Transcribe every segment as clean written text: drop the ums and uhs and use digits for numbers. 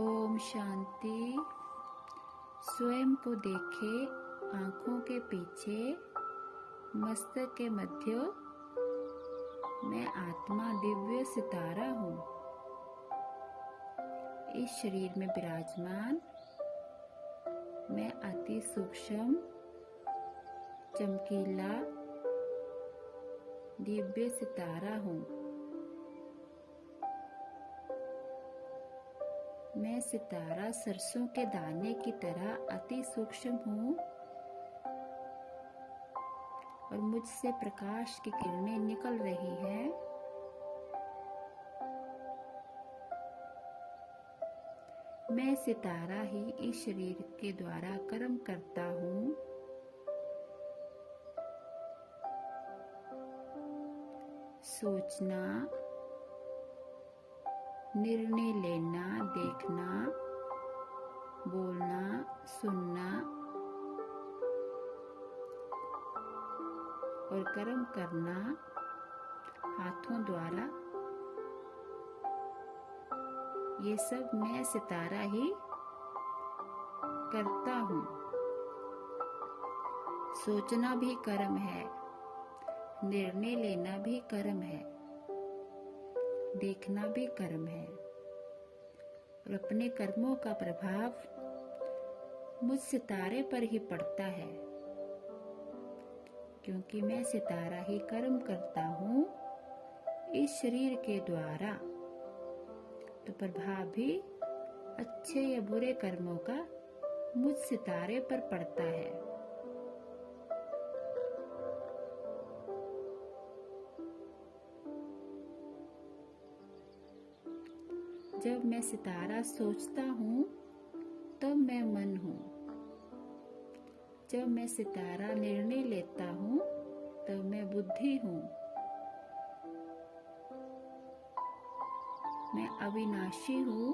ओम शांति। स्वयं को देखे आंखों के पीछे, मस्तक के मध्य मैं आत्मा दिव्य सितारा हूँ। इस शरीर में विराजमान मैं अति सूक्ष्म चमकीला दिव्य सितारा हूँ। मैं सितारा सरसों के दाने की तरह अति सूक्ष्म हूँ और मुझसे प्रकाश की किरणें निकल रही हैं। मैं सितारा ही इस शरीर के द्वारा कर्म करता हूँ। सोचना, निर्णय लेना, देखना, बोलना, सुनना और कर्म करना हाथों द्वारा, ये सब मैं सितारा ही करता हूँ। सोचना भी कर्म है, निर्णय लेना भी कर्म है, देखना भी कर्म है और अपने कर्मों का प्रभाव मुझ सितारे पर ही पड़ता है। क्योंकि मैं सितारा ही कर्म करता हूँ इस शरीर के द्वारा, तो प्रभाव भी अच्छे या बुरे कर्मों का मुझ सितारे पर पड़ता है। जब मैं सितारा सोचता हूँ तब मैं मन हूँ। जब मैं सितारा निर्णय लेता हूँ तब मैं बुद्धि हूँ। मैं अविनाशी हूँ।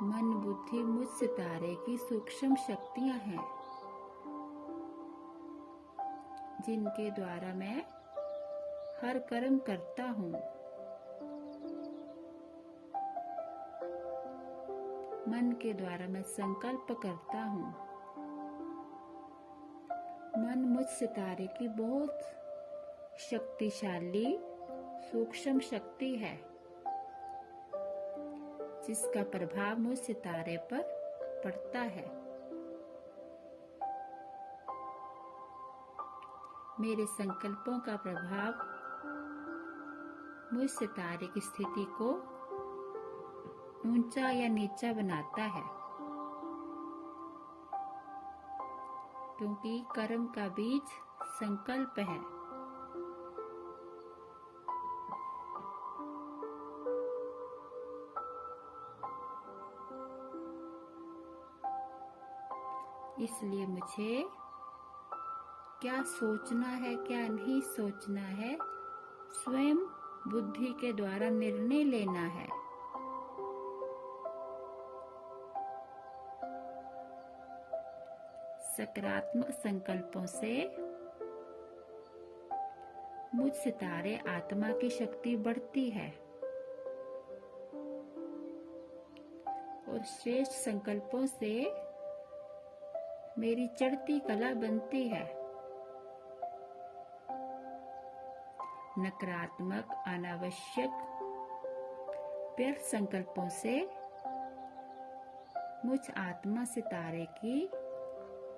मन बुद्धि मुझ सितारे की सूक्ष्म शक्तियाँ हैं, जिनके द्वारा मैं हर कर्म करता हूँ। मन के द्वारा मैं संकल्प करता हूँ। मन मुझ सितारे की बहुत शक्तिशाली सूक्ष्म शक्ति है, जिसका प्रभाव मुझ सितारे पर पड़ता है। मेरे संकल्पों का प्रभाव मुझ सितारे की स्थिति को ऊंचा या नीचा बनाता है। क्योंकि कर्म का बीज संकल्प है। इसलिए मुझे क्या सोचना है, क्या नहीं सोचना है, स्वयं बुद्धि के द्वारा निर्णय लेना है। सकारात्मक संकल्पों से मुझ सितारे आत्मा की शक्ति बढ़ती है और श्रेष्ठ संकल्पों से मेरी चढ़ती कला बनती है। नकारात्मक, अनावश्यक, व्यर्थ संकल्पों से मुझ आत्मा सितारे की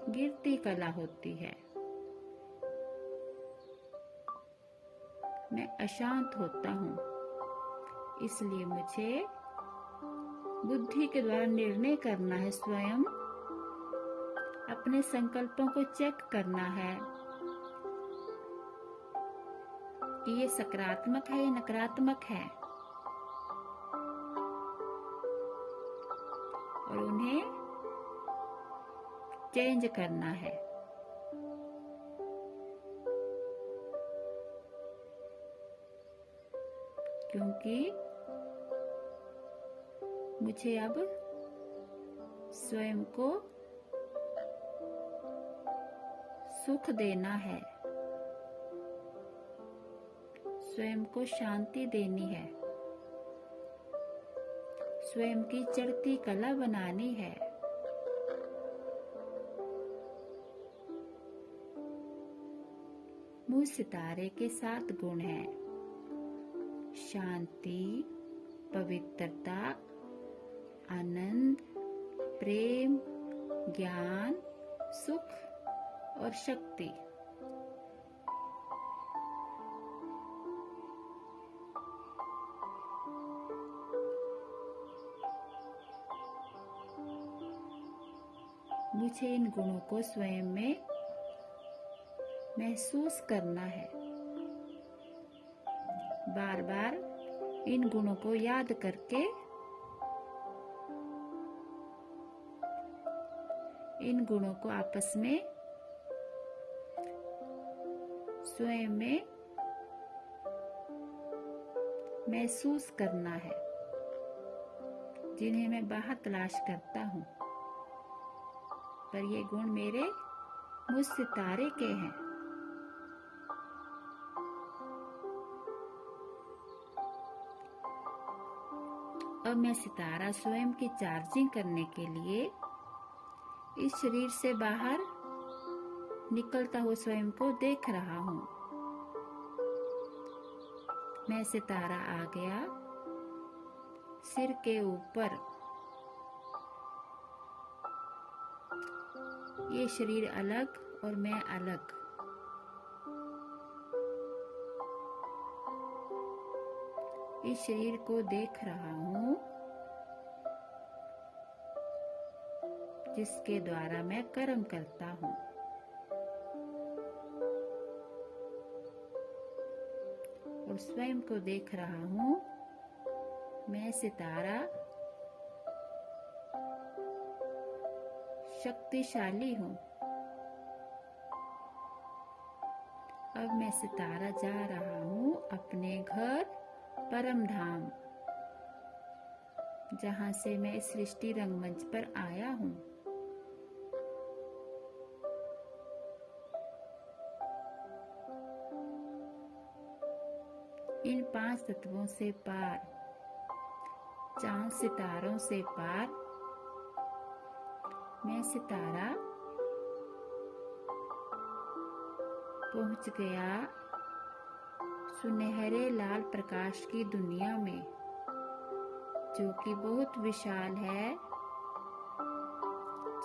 गिरती कला होती है। मैं अशांत होता हूँ। इसलिए मुझे बुद्धि के द्वारा निर्णय करना है। स्वयं अपने संकल्पों को चेक करना है कि ये सकारात्मक है या नकारात्मक है, और उन्हें चेंज करना है। क्योंकि मुझे अब स्वयं को सुख देना है, स्वयं को शांति देनी है, स्वयं की चढ़ती कला बनानी है। मुझ सितारे के 7 गुण हैं: शांति, पवित्रता, आनंद, प्रेम, ज्ञान, सुख और शक्ति। मुझे इन गुणों को स्वयं में महसूस करना है। बार बार इन गुणों को याद करके इन गुणों को आपस में स्वयं में महसूस करना है, जिन्हें मैं बाहर तलाश करता हूँ, पर ये गुण मेरे मुझ सितारे के हैं। अब मैं सितारा स्वयं की चार्जिंग करने के लिए इस शरीर से बाहर निकलता हुआ स्वयं को देख रहा हूँ। मैं सितारा आ गया सिर के ऊपर। ये शरीर अलग और मैं अलग। इस शरीर को देख रहा हूँ जिसके द्वारा मैं कर्म करता हूँ। और स्वयं को देख रहा हूँ, मैं सितारा शक्तिशाली हूँ। अब मैं सितारा जा रहा हूँ अपने घर परम धाम, जहाँ से मैं इस सृष्टि रंगमंच पर आया हूँ। इन 5 तत्वों से पार, चांद सितारों से पार, मैं सितारा पहुँच गया सुनहरे लाल प्रकाश की दुनिया में, जो कि बहुत विशाल है,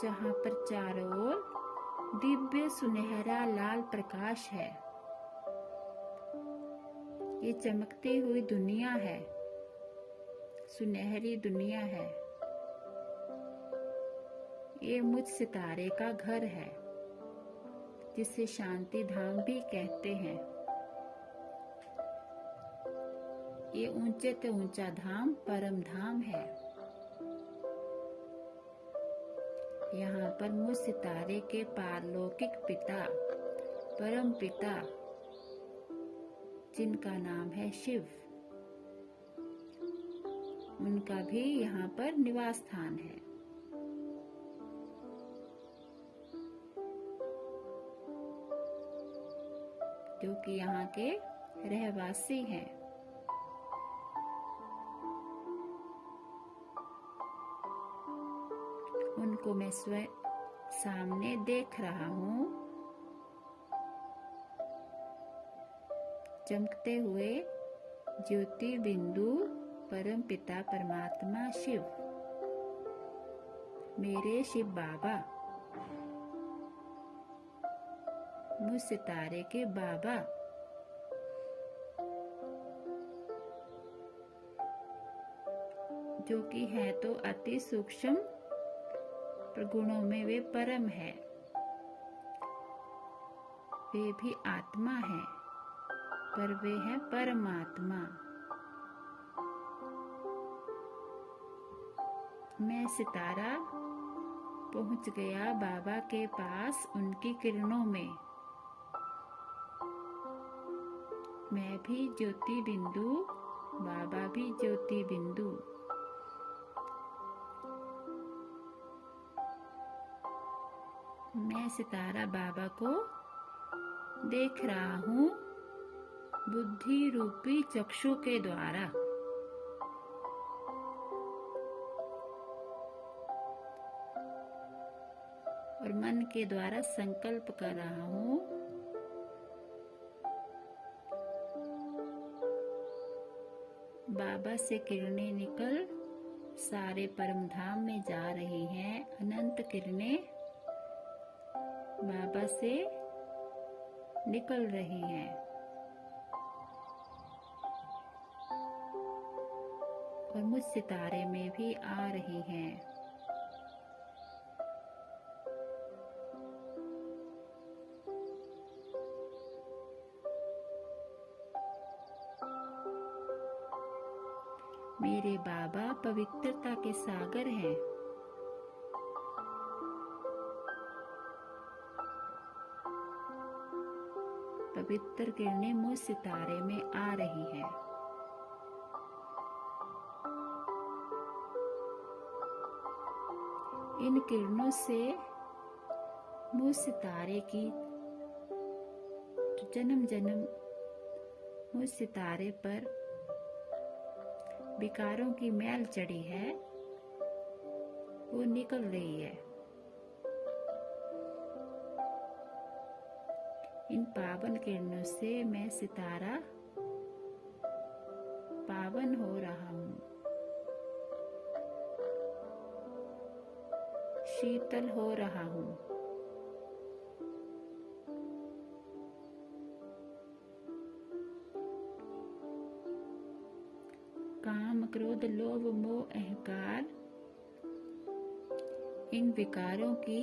जहाँ पर चारों ओर दिव्य सुनहरा लाल प्रकाश है। ये चमकती हुई दुनिया है, सुनहरी दुनिया है। ये मुझ सितारे का घर है, जिसे शांति धाम भी कहते हैं। ये ऊंचे से ऊंचा धाम परम धाम है। यहाँ पर मुझ सितारे के पारलौकिक पिता, परम पिता, जिनका नाम है शिव, उनका भी यहाँ पर निवास स्थान है। जो कि यहाँ के रहवासी हैं। उनको मैं स्वयं सामने देख रहा हूँ, चमकते हुए ज्योति बिंदु परम पिता परमात्मा शिव, मेरे शिव बाबा, मुझ सितारे के बाबा, जो कि है तो अति सूक्ष्म, पर गुणों में वे परम है। वे भी आत्मा है, पर वे हैं परमात्मा। मैं सितारा पहुंच गया बाबा के पास उनकी किरणों में। मैं भी ज्योति बिंदु, बाबा भी ज्योति बिंदु। मैं सितारा बाबा को देख रहा हूँ बुद्धि रूपी चक्षु के द्वारा। और मन के द्वारा संकल्प कर रहा हूँ बाबा से किरणें निकल सारे परम धाम में जा रही हैं। अनंत किरणें बाबा से निकल रही हैं और मुझ सितारे में भी आ रही हैं। मेरे बाबा पवित्रता के सागर हैं। पवित्र किरणें मुझ सितारे में आ रही हैं। इन किरणों से मुझ सितारे की जो जन्म जन्म मुझ सितारे पर विकारों की मैल चढ़ी है वो निकल रही है। इन पावन किरणों से मैं सितारा पावन हो रहा हूँ, शीतल हो रहा हूँ। काम, क्रोध, लोभ, मोह, अहंकार इन विकारों की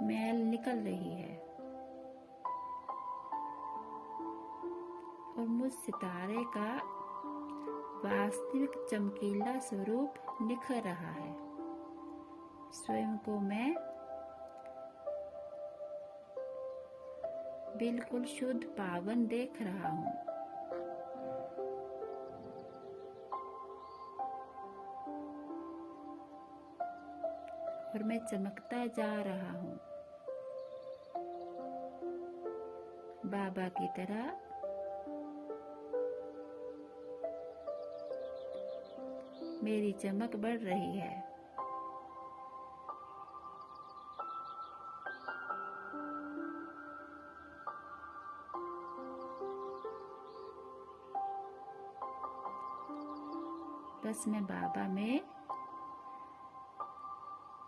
मैल निकल रही है और मुझ सितारे का वास्तविक चमकीला स्वरूप निखर रहा है। स्वयं को मैं बिल्कुल शुद्ध पावन देख रहा हूँ। और मैं चमकता जा रहा हूँ बाबा की तरह। मेरी चमक बढ़ रही है। बस मैं बाबा में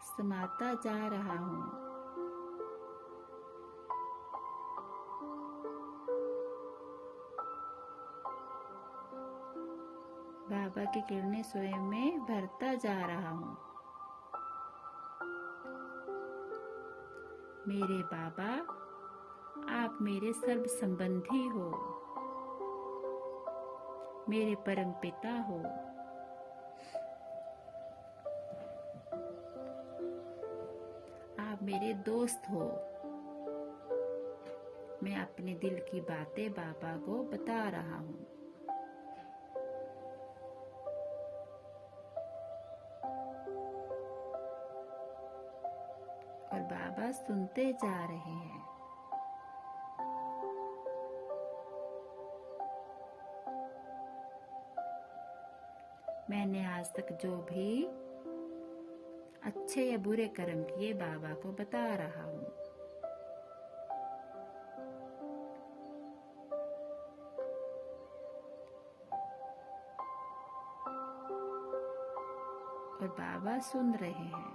समाता जा रहा हूँ। बाबा की किरणें स्वयं में भरता जा रहा हूँ। मेरे बाबा, आप मेरे सर्व संबंधी हो, मेरे परम पिता हो। आप मेरे दोस्त हो। मैं अपने दिल की बातें बाबा को बता रहा हूँ। और बाबा सुनते जा रहे हैं। मैंने आज तक जो भी अच्छे या बुरे कर्म किए बाबा को बता रहा हूँ। और बाबा सुन रहे हैं।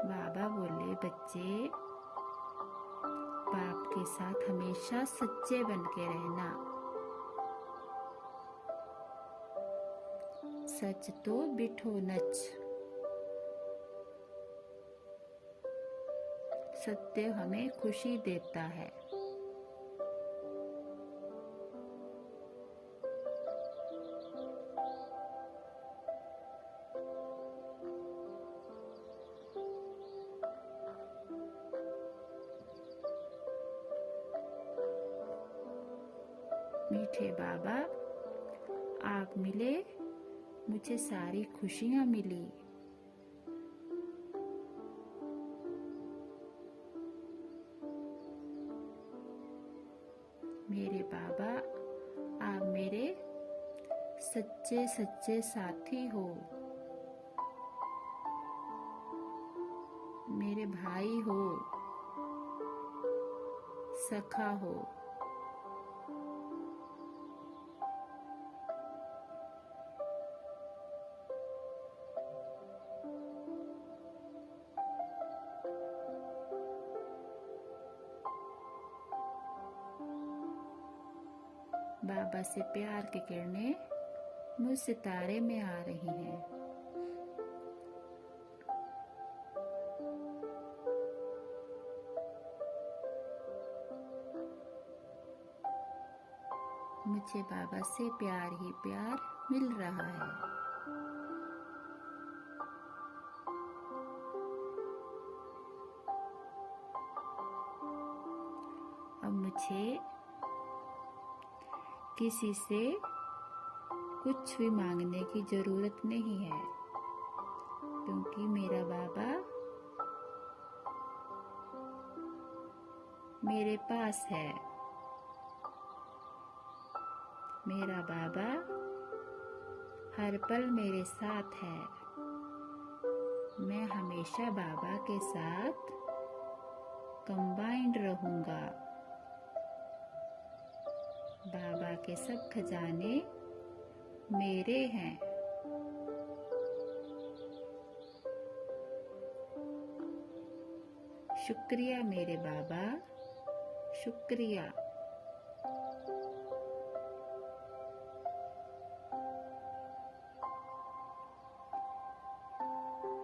बाबा बोले, बच्चे, बाप के साथ हमेशा सच्चे बन के रहना। सच तो बिठो नच। सत्य हमें खुशी देता है। मीठे बाबा, आप मिले, मुझे सारी खुशियां मिली। मेरे बाबा, आप मेरे सच्चे सच्चे साथी हो, मेरे भाई हो, सखा हो। बाबा से प्यार की किरणें मुझ सितारे में आ रही हैं। मुझे बाबा से प्यार ही प्यार मिल रहा है। अब मुझे किसी से कुछ भी मांगने की जरूरत नहीं है, क्योंकि मेरा बाबा मेरे पास है। मेरा बाबा हर पल मेरे साथ है। मैं हमेशा बाबा के साथ कंबाइंड रहूंगा। बाबा के सब खजाने मेरे हैं। शुक्रिया मेरे बाबा, शुक्रिया।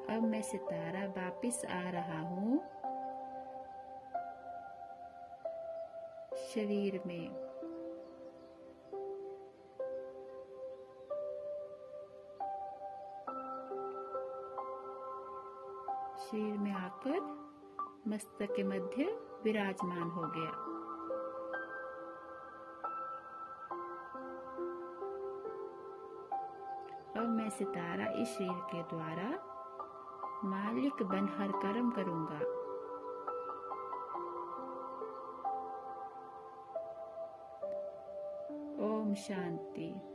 अब मैं सितारा वापिस आ रहा हूँ शरीर में। शरीर में आकर मस्तक के मध्य विराजमान हो गया। अब मैं सितारा इस शरीर के द्वारा मालिक बन हर कर्म करूंगा। ओम शांति।